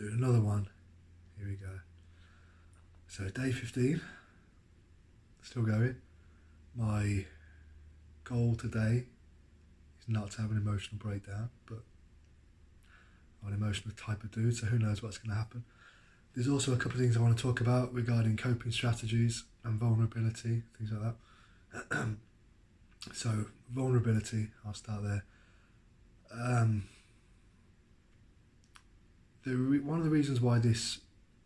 doing another one. Here we go. So day 15, still going. My goal today is not to have an emotional breakdown, but I'm an emotional type of dude, so who knows what's going to happen. There's also a couple of things I want to talk about regarding coping strategies and vulnerability, things like that. So vulnerability, I'll start there. One of the reasons why this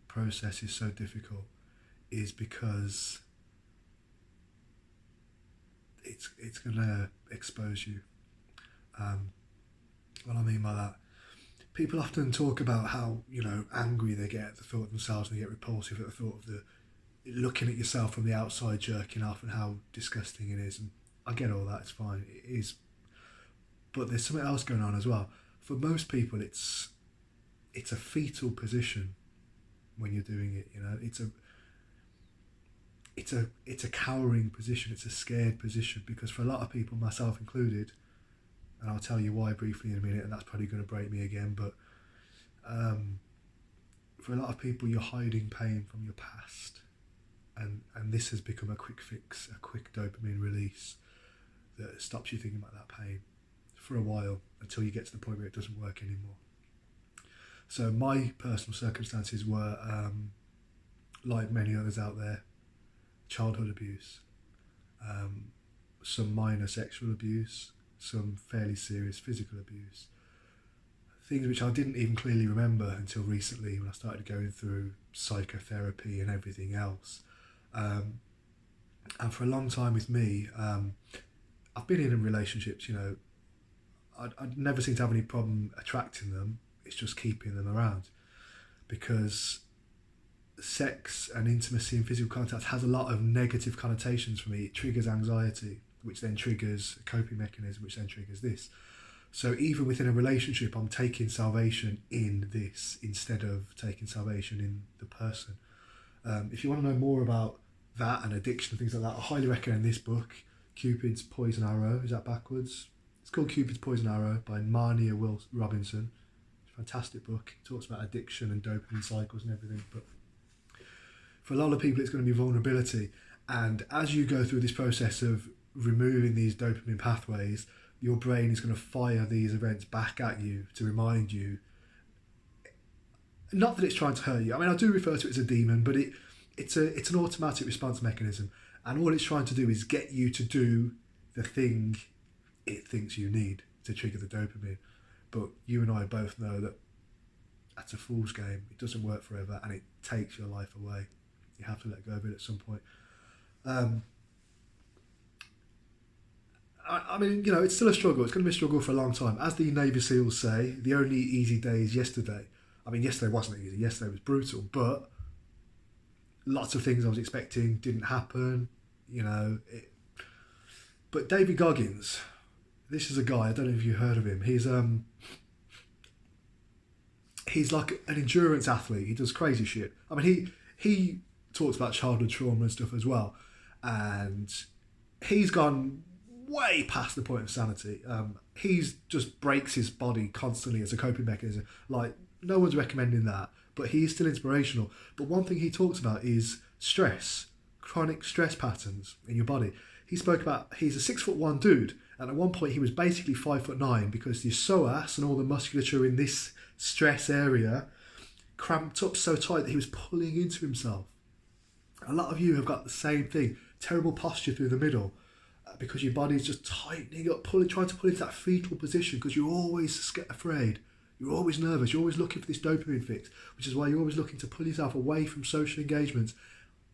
process is so difficult is because it's going to expose you. What I mean by that, people often talk about how, angry they get at the thought of themselves, and they get repulsive at the thought of looking at yourself from the outside jerking off, and how disgusting it is. And I get all that, it's fine, it is. But there's something else going on as well. For most people, it's a fetal position when you're doing it. It's a cowering position. It's a scared position, because for a lot of people, myself included, and I'll tell you why briefly in a minute, and that's probably going to break me again, but for a lot of people, you're hiding pain from your past, and this has become a quick fix, a quick dopamine release that stops you thinking about that pain for a while, until you get to the point where it doesn't work anymore. So my personal circumstances were, like many others out there, childhood abuse, some minor sexual abuse, some fairly serious physical abuse, things which I didn't even clearly remember until recently, when I started going through psychotherapy and everything else. And for a long time with me, I've been in relationships, I'd never seem to have any problem attracting them. It's just keeping them around, because sex and intimacy and physical contact has a lot of negative connotations for me. It triggers anxiety, which then triggers a coping mechanism, which then triggers this. So even within a relationship, I'm taking salvation in this instead of taking salvation in the person. If you want to know more about that and addiction and things like that, I highly recommend this book, Cupid's Poison Arrow. Is that backwards? It's called Cupid's Poison Arrow by Marnia Robinson. It's a fantastic book. It talks about addiction and dopamine cycles and everything. But for a lot of people, it's going to be vulnerability. And as you go through this process of removing these dopamine pathways, your brain is going to fire these events back at you to remind you. Not that it's trying to hurt you. I mean, I do refer to it as a demon, but it's an automatic response mechanism. And all it's trying to do is get you to do the thing it thinks you need to trigger the dopamine. But you and I both know that that's a fool's game. It doesn't work forever, and it takes your life away. You have to let go of it at some point. I mean, it's still a struggle. It's going to be a struggle for a long time. As the Navy SEALs say, the only easy day is yesterday. I mean, yesterday wasn't easy. Yesterday was brutal, but lots of things I was expecting didn't happen, But David Goggins, this is a guy, I don't know if you've heard of him. He's like an endurance athlete. He does crazy shit. I mean, he talks about childhood trauma and stuff as well. And he's gone way past the point of sanity. He's just breaks his body constantly as a coping mechanism. Like, no one's recommending that, but he's still inspirational. But one thing he talks about is stress, chronic stress patterns in your body. He spoke about, he's a 6'1" dude, and at one point he was basically 5'9", because the psoas and all the musculature in this stress area cramped up so tight that he was pulling into himself. A lot of you have got the same thing, terrible posture through the middle, because your body's just tightening up, trying to pull into that fetal position, because you're always afraid, you're always nervous, you're always looking for this dopamine fix, which is why you're always looking to pull yourself away from social engagements,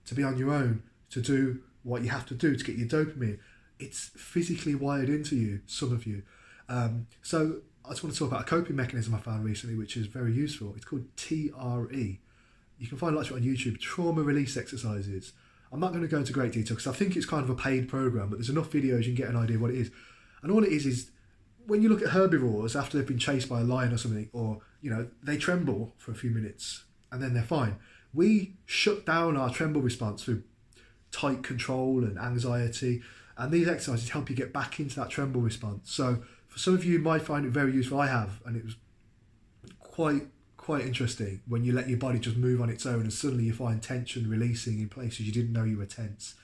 to be on your own, to do what you have to do to get your dopamine. It's physically wired into you, some of you. So I just want to talk about a coping mechanism I found recently, which is very useful. It's called TRE. You can find lots of it on YouTube, trauma release exercises. I'm not going to go into great detail because I think it's kind of a paid program, but there's enough videos you can get an idea of what it is. And all it is when you look at herbivores after they've been chased by a lion or something, or, they tremble for a few minutes and then they're fine. We shut down our tremble response through tight control and anxiety. And these exercises help you get back into that tremble response. So for some of you, you might find it very useful. I have, and it was quite quite interesting when you let your body just move on its own and suddenly you find tension releasing in places you didn't know you were tense.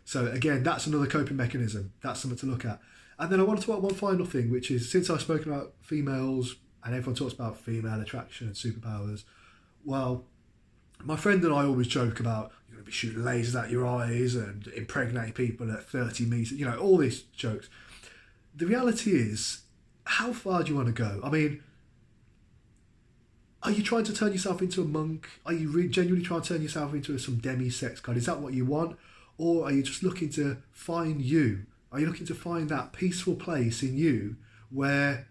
So again, that's another coping mechanism. That's something to look at. And then I want to talk about one final thing, which is, since I've spoken about females and everyone talks about female attraction and superpowers, well, my friend and I always joke about you're going to be shooting lasers out your eyes and impregnating people at 30 meters, you know, all these jokes. The reality is, how far do you want to go? I mean, are you trying to turn yourself into a monk? Are you genuinely trying to turn yourself into some demi-sex god? Is that what you want? Or are you just looking to find you? Are you looking to find that peaceful place in you where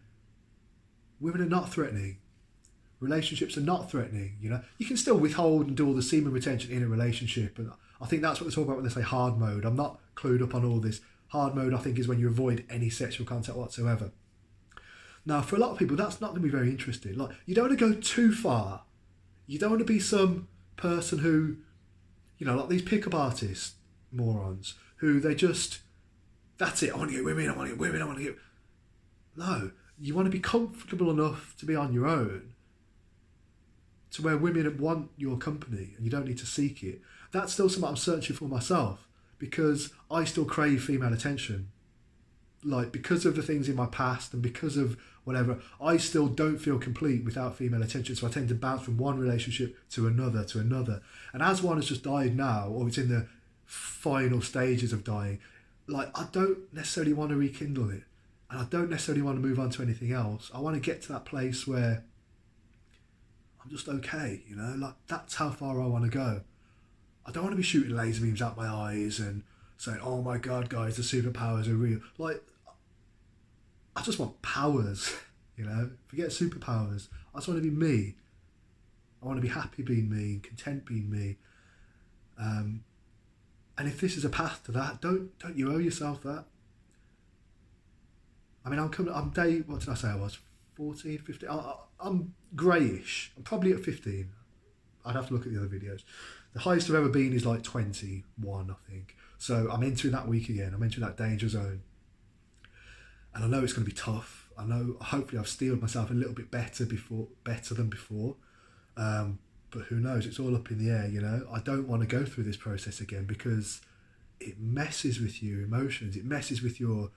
women are not threatening? Relationships are not threatening, you know? You can still withhold and do all the semen retention in a relationship. And I think that's what they talk about when they say hard mode. I'm not clued up on all this. Hard mode, I think, is when you avoid any sexual contact whatsoever. Now, for a lot of people, that's not going to be very interesting. Like, you don't want to go too far. You don't want to be some person who, you know, like these pickup artists, morons, who they just, that's it, I want to get women, I want to get women, I want to get... No, you want to be comfortable enough to be on your own, to where women want your company and you don't need to seek it. That's still something I'm searching for myself, because I still crave female attention. Like, because of the things in my past and because of whatever, I still don't feel complete without female attention. So I tend to bounce from one relationship to another to another. And as one has just died now, or it's in the final stages of dying, like, I don't necessarily want to rekindle it. And I don't necessarily want to move on to anything else. I want to get to that place where I'm just okay, you know? Like, that's how far I want to go. I don't want to be shooting laser beams out my eyes and saying, oh my God, guys, the superpowers are real. Like, I just want powers, you know? Forget superpowers. I just want to be me. I want to be happy being me, content being me. And if this is a path to that, don't you owe yourself that? I mean, I'm day, what did I say I was? 14, 15? I'm greyish. I'm probably at 15. I'd have to look at the other videos. The highest I've ever been is like 21, I think. So I'm entering that week again. I'm entering that danger zone. And I know it's going to be tough. I know, hopefully I've steeled myself a little bit better than before. But who knows? It's all up in the air, you know? I don't want to go through this process again because it messes with your emotions. It messes with your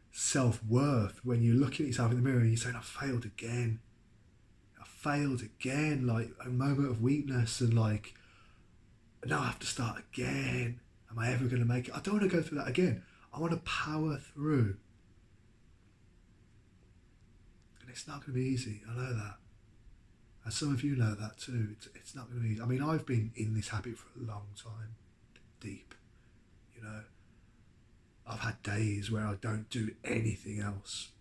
self-worth when you're looking at yourself in the mirror and you're saying, I failed again. Like a moment of weakness and like, now I have to start again. Am I ever going to make it? I don't want to go through that again. I want to power through. And it's not going to be easy. I know that. And some of you know that too. It's not going to be easy. I mean, I've been in this habit for a long time. Deep. You know. I've had days where I don't do anything else.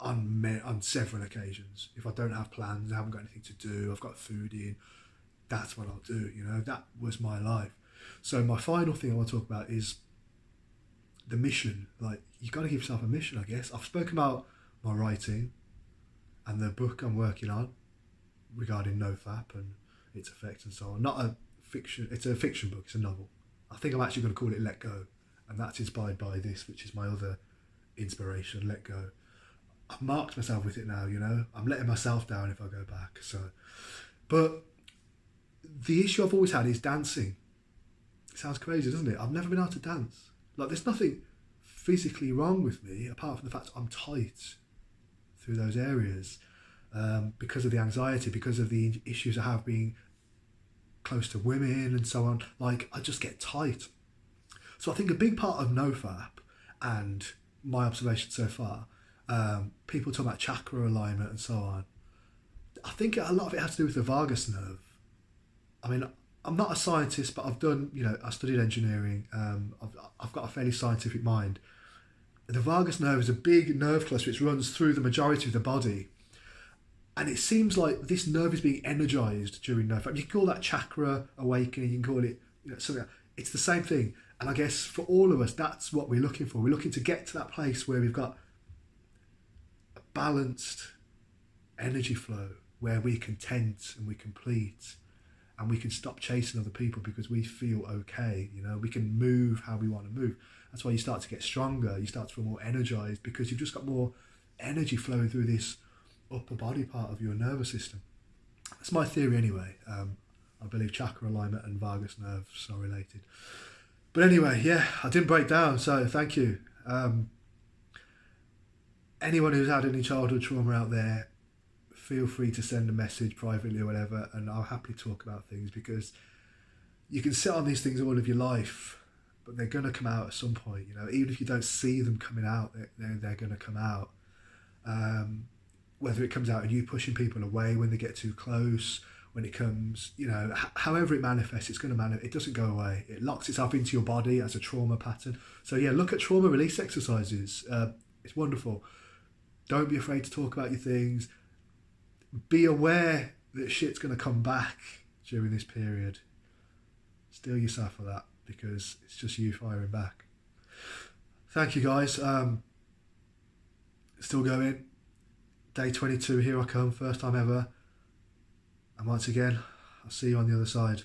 On several occasions. If I don't have plans, I haven't got anything to do, I've got food in, that's what I'll do, you know. That was my life. So my final thing I want to talk about is the mission. Like, you've got to give yourself a mission, I guess. I've spoken about my writing and the book I'm working on regarding NoFap and its effects and so on. Not a fiction, it's a fiction book, it's a novel. I think I'm actually going to call it Let Go, and that's inspired by this, which is my other inspiration, Let Go. I've marked myself with it now, you know. I'm letting myself down if I go back. So, but the issue I've always had is dancing. It sounds crazy, doesn't it? I've never been able to dance. Like, there's nothing physically wrong with me apart from the fact I'm tight through those areas because of the anxiety, because of the issues I have being close to women and so on. Like, I just get tight. So I think a big part of NoFap and my observation so far, people talk about chakra alignment and so on. I think a lot of it has to do with the vagus nerve. I mean, I'm not a scientist, but I've done, you know, I studied engineering. I've got a fairly scientific mind. The vagus nerve is a big nerve cluster which runs through the majority of the body. And it seems like this nerve is being energized during NoFap. You can call that chakra awakening, you can call it, you know, something. It's the same thing. And I guess for all of us, that's what we're looking for. We're looking to get to that place where we've got a balanced energy flow, where we're content and we're complete, and we can stop chasing other people because we feel okay. You know, we can move how we want to move. That's why you start to get stronger. You start to feel more energized because you've just got more energy flowing through this upper body part of your nervous system. That's my theory anyway. I believe chakra alignment and vagus nerves are related. But anyway, yeah, I didn't break down, so thank you. Anyone who's had any childhood trauma out there, feel free to send a message privately or whatever, and I'll happily talk about things, because you can sit on these things all of your life, but they're going to come out at some point. You know, even if you don't see them coming out, they're going to come out. Whether it comes out of you pushing people away when they get too close, when it comes, you know, however it manifests, it's going to manifest. It doesn't go away. It locks itself into your body as a trauma pattern. So yeah, look at trauma release exercises. It's wonderful. Don't be afraid to talk about your things. Be aware that shit's going to come back during this period. Steel yourself for that, because it's just you firing back. Thank you guys. Still going. Day 22, here I come, first time ever. And once again, I'll see you on the other side.